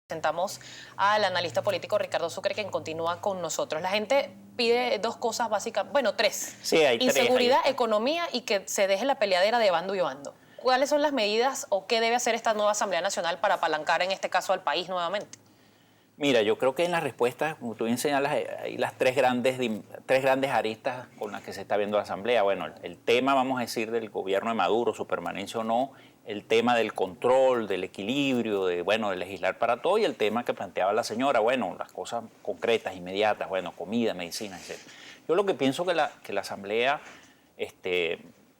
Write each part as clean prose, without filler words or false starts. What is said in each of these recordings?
Presentamos al analista político Ricardo Sucre, quien continúa con nosotros. La gente pide dos cosas básicas, bueno, tres. Sí, hay tres. Inseguridad, economía y que se deje la peleadera de bando y bando. ¿Cuáles son las medidas o qué debe hacer esta nueva Asamblea Nacional para apalancar en este caso al país nuevamente? Mira, yo creo que en las respuestas, como tú bien señalas, hay las tres grandes aristas con las que se está viendo la Asamblea. Bueno, el tema, vamos a decir, del gobierno de Maduro, su permanencia o no, el tema del control, del equilibrio, de legislar para todo, y el tema que planteaba la señora, bueno, las cosas concretas, inmediatas, bueno, comida, medicina, etc. Yo lo que pienso que la Asamblea,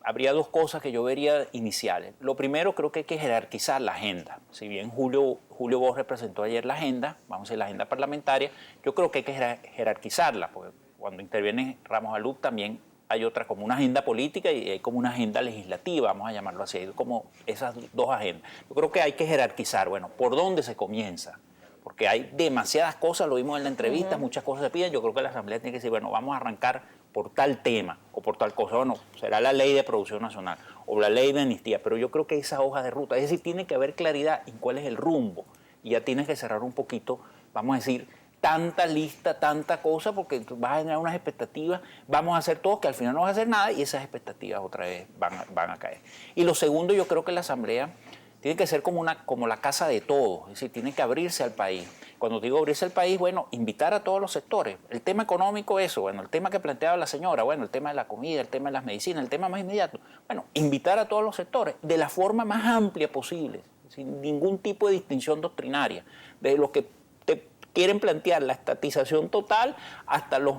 habría dos cosas que yo vería iniciales. Lo primero, creo que hay que jerarquizar la agenda. Si bien Julio Bosch representó ayer la agenda, vamos a decir la agenda parlamentaria, yo creo que hay que jerarquizarla, porque cuando interviene Ramos Alud también hay otra como una agenda política y hay como una agenda legislativa, vamos a llamarlo así, hay como esas dos agendas. Yo creo que hay que jerarquizar, bueno, ¿por dónde se comienza? Porque hay demasiadas cosas, lo vimos en la entrevista, muchas cosas se piden, yo creo que la Asamblea tiene que decir, bueno, vamos a arrancar por tal tema o por tal cosa, bueno, será la ley de producción nacional o la ley de amnistía, pero yo creo que esa hoja de ruta, es decir, tiene que haber claridad en cuál es el rumbo y ya tienes que cerrar un poquito, vamos a decir, tanta lista, tanta cosa, porque vas a generar unas expectativas, vamos a hacer todo, que al final no vas a hacer nada y esas expectativas otra vez van a caer. Y lo segundo, yo creo que la Asamblea tiene que ser como la casa de todos, es decir, tiene que abrirse al país. Cuando digo abrirse al país, bueno, invitar a todos los sectores. El tema económico, eso, bueno, el tema que planteaba la señora, bueno, el tema de la comida, el tema de las medicinas, el tema más inmediato. Bueno, invitar a todos los sectores de la forma más amplia posible, sin ningún tipo de distinción doctrinaria, de los que te quieren plantear la estatización total hasta los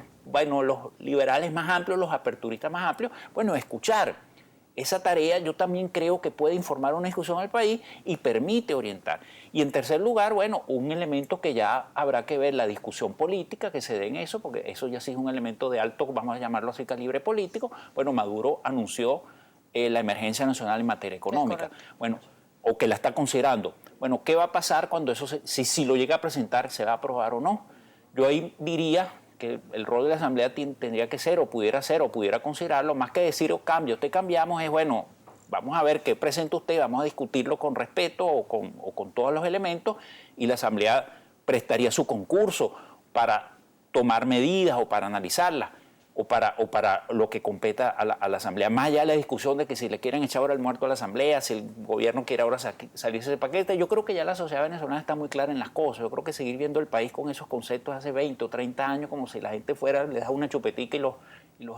liberales más amplios, los aperturistas más amplios, bueno, escuchar. Esa tarea yo también creo que puede informar una discusión al país y permite orientar. Y en tercer lugar, bueno, un elemento que ya habrá que ver, la discusión política que se dé en eso, porque eso ya sí es un elemento de alto, vamos a llamarlo así, calibre político. Bueno, Maduro anunció la emergencia nacional en materia económica. Bueno, o que la está considerando. Bueno, ¿qué va a pasar cuando eso, si lo llega a presentar, se va a aprobar o no? Yo ahí diría que el rol de la Asamblea tendría que ser, o pudiera considerarlo, más que decir, te cambiamos, es bueno, vamos a ver qué presenta usted, vamos a discutirlo con respeto o con todos los elementos, y la Asamblea prestaría su concurso para tomar medidas o para analizarlas, o para lo que competa a la Asamblea. Más allá de la discusión de que si le quieren echar ahora el muerto a la Asamblea, si el gobierno quiere ahora salirse del paquete, yo creo que ya la sociedad venezolana está muy clara en las cosas. Yo creo que seguir viendo el país con esos conceptos hace 20 o 30 años, como si la gente fuera, le da una chupetica y los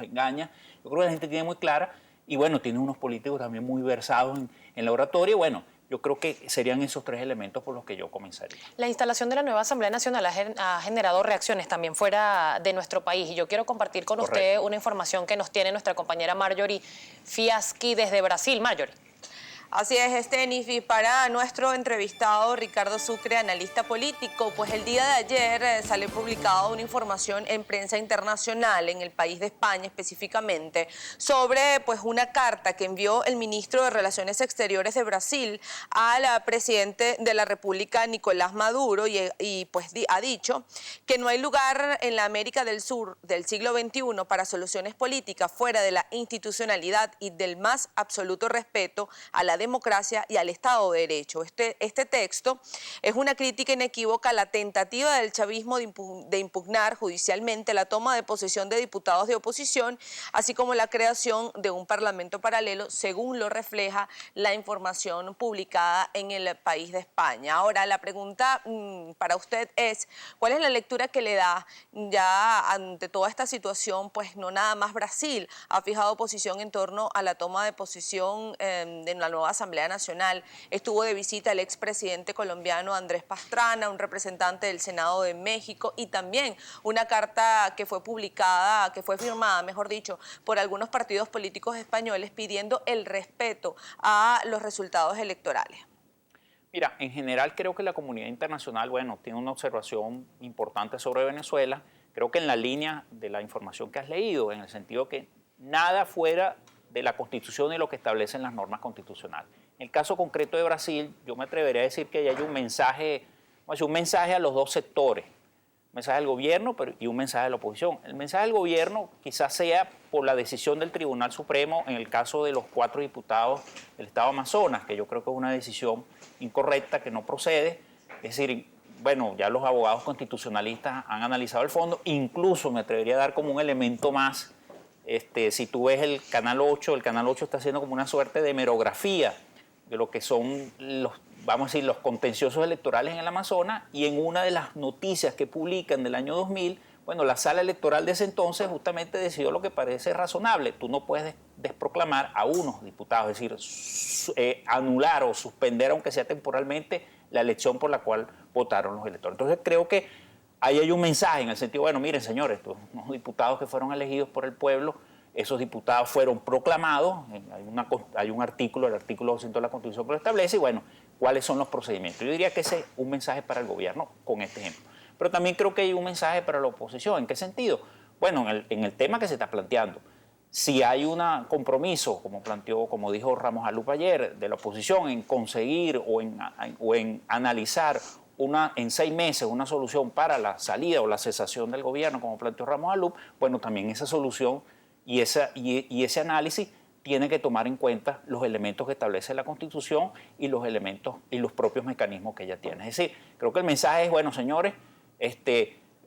engaña, yo creo que la gente tiene muy clara, y bueno, tiene unos políticos también muy versados en la oratoria, y bueno, yo creo que serían esos tres elementos por los que yo comenzaría. La instalación de la nueva Asamblea Nacional ha generado reacciones también fuera de nuestro país, y yo quiero compartir con usted una información que nos tiene nuestra compañera Marjorie Fiaschi desde Brasil. Marjorie. Así es, Estenis, y para nuestro entrevistado Ricardo Sucre, analista político, pues el día de ayer salió publicada una información en prensa internacional, en el país de España específicamente, sobre pues una carta que envió el ministro de Relaciones Exteriores de Brasil al presidente de la República, Nicolás Maduro, y pues ha dicho que no hay lugar en la América del Sur del siglo XXI para soluciones políticas fuera de la institucionalidad y del más absoluto respeto a la democracia y al Estado de Derecho. Este texto es una crítica inequívoca a la tentativa del chavismo de impugnar judicialmente la toma de posesión de diputados de oposición, así como la creación de un parlamento paralelo, según lo refleja la información publicada en el país de España. Ahora, la pregunta para usted es, ¿cuál es la lectura que le da ya ante toda esta situación? Pues no nada más Brasil ha fijado posición en torno a la toma de posesión de la nueva Asamblea Nacional. Estuvo de visita el expresidente colombiano Andrés Pastrana, un representante del Senado de México, y también una carta que fue publicada, que fue firmada, mejor dicho, por algunos partidos políticos españoles pidiendo el respeto a los resultados electorales. Mira, en general creo que la comunidad internacional, bueno, tiene una observación importante sobre Venezuela. Creo que en la línea de la información que has leído, en el sentido que nada fuera de la Constitución y lo que establecen las normas constitucionales. En el caso concreto de Brasil, yo me atrevería a decir que ya hay un mensaje a los dos sectores, un mensaje del gobierno y un mensaje de la oposición. El mensaje del gobierno quizás sea por la decisión del Tribunal Supremo en el caso de los 4 diputados del Estado Amazonas, que yo creo que es una decisión incorrecta, que no procede. Es decir, bueno, ya los abogados constitucionalistas han analizado el fondo, incluso me atrevería a dar como un elemento más, si tú ves el Canal 8 está haciendo como una suerte de hemerografía de lo que son vamos a decir, los contenciosos electorales en el Amazonas, y en una de las noticias que publican del año 2000, bueno, la sala electoral de ese entonces justamente decidió lo que parece razonable. Tú no puedes desproclamar a unos diputados, es decir, anular o suspender, aunque sea temporalmente, la elección por la cual votaron los electores. Entonces creo que ahí hay un mensaje en el sentido, bueno, miren señores, estos unos diputados que fueron elegidos por el pueblo, esos diputados fueron proclamados, hay un artículo, el artículo 200 de la Constitución que lo establece, y bueno, ¿cuáles son los procedimientos? Yo diría que ese es un mensaje para el gobierno con este ejemplo. Pero también creo que hay un mensaje para la oposición. ¿En qué sentido? Bueno, en el tema que se está planteando. Si hay un compromiso, como dijo Ramos Alup ayer, de la oposición en conseguir o en analizar en 6 meses una solución para la salida o la cesación del gobierno, como planteó Ramos Alup, bueno, también esa solución y ese análisis tiene que tomar en cuenta los elementos que establece la Constitución y los elementos y los propios mecanismos que ella tiene. Es decir, creo que el mensaje es, bueno, señores,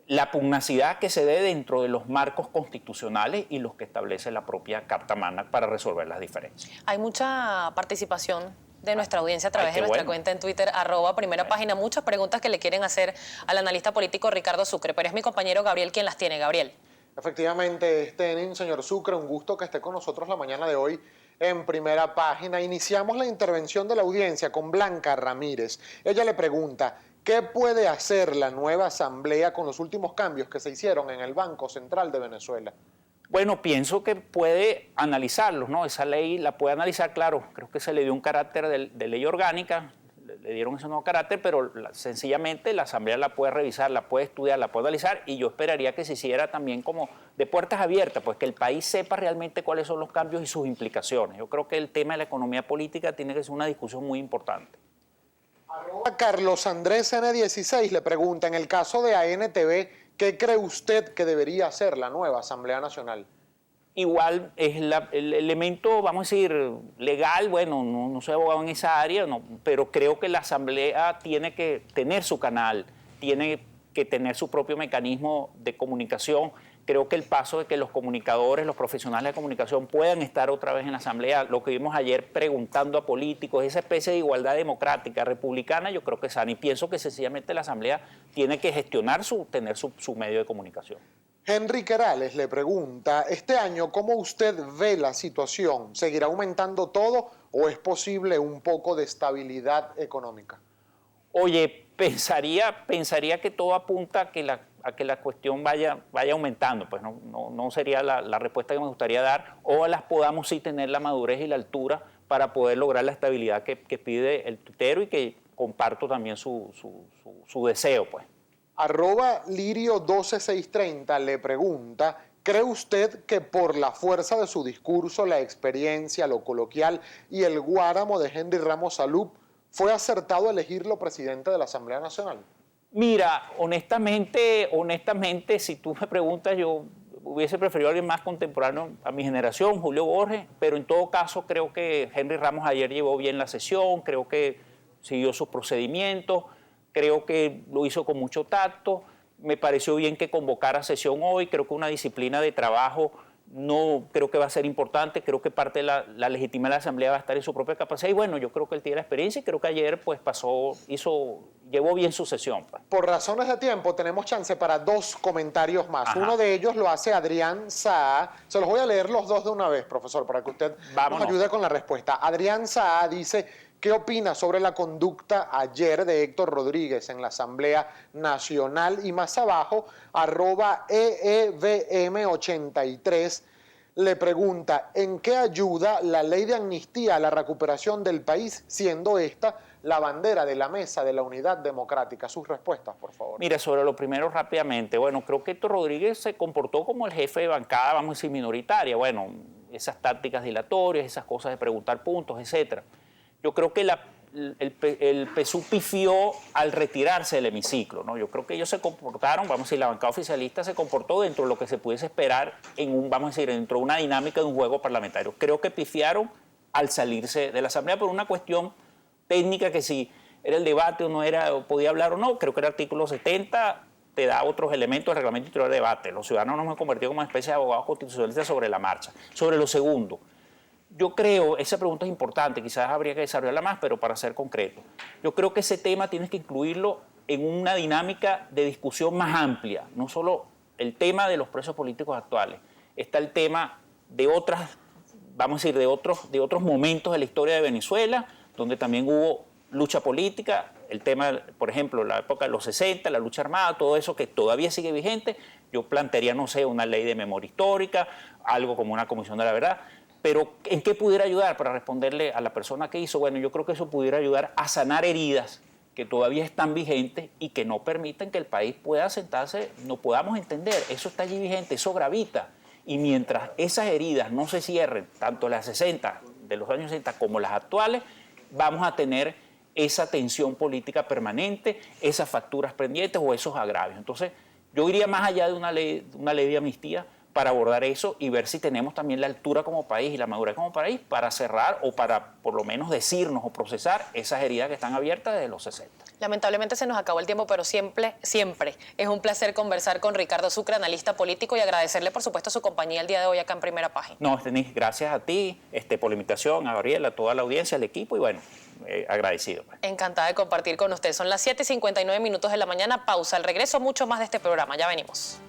la pugnacidad que se dé dentro de los marcos constitucionales y los que establece la propia Carta Magna para resolver las diferencias. Hay mucha participación de nuestra audiencia a través de nuestra cuenta en Twitter, @primerapágina. Muchas preguntas que le quieren hacer al analista político Ricardo Sucre, pero es mi compañero Gabriel quien las tiene. Gabriel. Efectivamente, señor Sucre, un gusto que esté con nosotros la mañana de hoy en Primera Página. Iniciamos la intervención de la audiencia con Blanca Ramírez. Ella le pregunta, ¿qué puede hacer la nueva Asamblea con los últimos cambios que se hicieron en el Banco Central de Venezuela? Bueno, pienso que puede analizarlos, ¿no? Esa ley la puede analizar, claro, creo que se le dio un carácter de ley orgánica, le dieron ese nuevo carácter, pero sencillamente la Asamblea la puede revisar, la puede estudiar, la puede analizar, y yo esperaría que se hiciera también como de puertas abiertas, pues que el país sepa realmente cuáles son los cambios y sus implicaciones. Yo creo que el tema de la economía política tiene que ser una discusión muy importante. Carlos Andrés N16 le pregunta, en el caso de ANTV, ¿qué cree usted que debería hacer la nueva Asamblea Nacional? Igual es el elemento, vamos a decir, legal, bueno, no soy abogado en esa área, pero creo que la Asamblea tiene que tener su canal, tiene que tener su propio mecanismo de comunicación. Creo que el paso de que los comunicadores, los profesionales de comunicación puedan estar otra vez en la Asamblea, lo que vimos ayer preguntando a políticos, esa especie de igualdad democrática, republicana, yo creo que es sana, y pienso que sencillamente la Asamblea tiene que gestionar tener su medio de comunicación. Henry Querales le pregunta, este año, ¿cómo usted ve la situación? ¿Seguirá aumentando todo o es posible un poco de estabilidad económica? Oye, pensaría que todo apunta a que la cuestión vaya aumentando, pues no sería la respuesta que me gustaría dar. Ojalá podamos sí tener la madurez y la altura para poder lograr la estabilidad que pide el tuitero y que comparto también su deseo, pues. @Lirio12630 le pregunta, ¿cree usted que por la fuerza de su discurso, la experiencia, lo coloquial y el guáramo de Henry Ramos Alup, fue acertado elegirlo presidente de la Asamblea Nacional? Mira, honestamente, si tú me preguntas, yo hubiese preferido a alguien más contemporáneo a mi generación, Julio Borges, pero en todo caso creo que Henry Ramos ayer llevó bien la sesión, creo que siguió sus procedimientos, creo que lo hizo con mucho tacto, me pareció bien que convocara sesión hoy, creo que una disciplina de trabajo no creo que va a ser importante, creo que parte de la legitimidad de la Asamblea va a estar en su propia capacidad y bueno, yo creo que él tiene la experiencia y creo que ayer pues llevó bien su sesión. Por razones de tiempo tenemos chance para 2 comentarios más. Ajá. Uno de ellos lo hace Adrián Saa. Se los voy a leer los 2 de una vez, profesor, para que usted nos ayude con la respuesta. Adrián Saa dice, ¿qué opina sobre la conducta ayer de Héctor Rodríguez en la Asamblea Nacional? Y más abajo, @EEVM83 le pregunta, ¿en qué ayuda la ley de amnistía a la recuperación del país, siendo esta la bandera de la mesa de la unidad democrática? Sus respuestas, por favor. Mira, sobre lo primero rápidamente, bueno, creo que Héctor Rodríguez se comportó como el jefe de bancada, vamos a decir, minoritaria, bueno, esas tácticas dilatorias, esas cosas de preguntar puntos, etcétera. Yo creo que el PSUV pifió al retirarse del hemiciclo, ¿no? Yo creo que ellos se comportaron, vamos a decir, la bancada oficialista se comportó dentro de lo que se pudiese esperar vamos a decir, dentro de una dinámica de un juego parlamentario. Creo que pifiaron al salirse de la Asamblea por una cuestión técnica que si era el debate o no era, o podía hablar o no. Creo que el artículo 70 te da otros elementos del reglamento interior de debate. Los ciudadanos nos hemos convertido como una especie de abogados constitucionalistas sobre la marcha. Sobre lo segundo, yo creo, esa pregunta es importante, quizás habría que desarrollarla más, pero para ser concreto, yo creo que ese tema tienes que incluirlo en una dinámica de discusión más amplia, no solo el tema de los presos políticos actuales, está el tema de otras, vamos a decir, de otros momentos de la historia de Venezuela, donde también hubo lucha política, el tema, por ejemplo, la época de los 60, la lucha armada, todo eso que todavía sigue vigente. Yo plantearía, no sé, una ley de memoria histórica, algo como una comisión de la verdad, pero ¿en qué pudiera ayudar para responderle a la persona que hizo? Bueno, yo creo que eso pudiera ayudar a sanar heridas que todavía están vigentes y que no permiten que el país pueda sentarse, no podamos entender, eso está allí vigente, eso gravita. Y mientras esas heridas no se cierren, tanto las 60, de los años 60, como las actuales, vamos a tener esa tensión política permanente, esas facturas pendientes o esos agravios. Entonces, yo iría más allá de una ley de amnistía para abordar eso y ver si tenemos también la altura como país y la madurez como país para cerrar o para por lo menos decirnos o procesar esas heridas que están abiertas desde los 60. Lamentablemente se nos acabó el tiempo, pero siempre es un placer conversar con Ricardo Sucre, analista político, y agradecerle, por supuesto, su compañía el día de hoy acá en Primera Página. No, Denise, gracias a ti por la invitación, a Gabriela, a toda la audiencia, al equipo y bueno, agradecido. Encantada de compartir con usted. Son las 7:59 de la mañana. Pausa. Al regreso, mucho más de este programa. Ya venimos.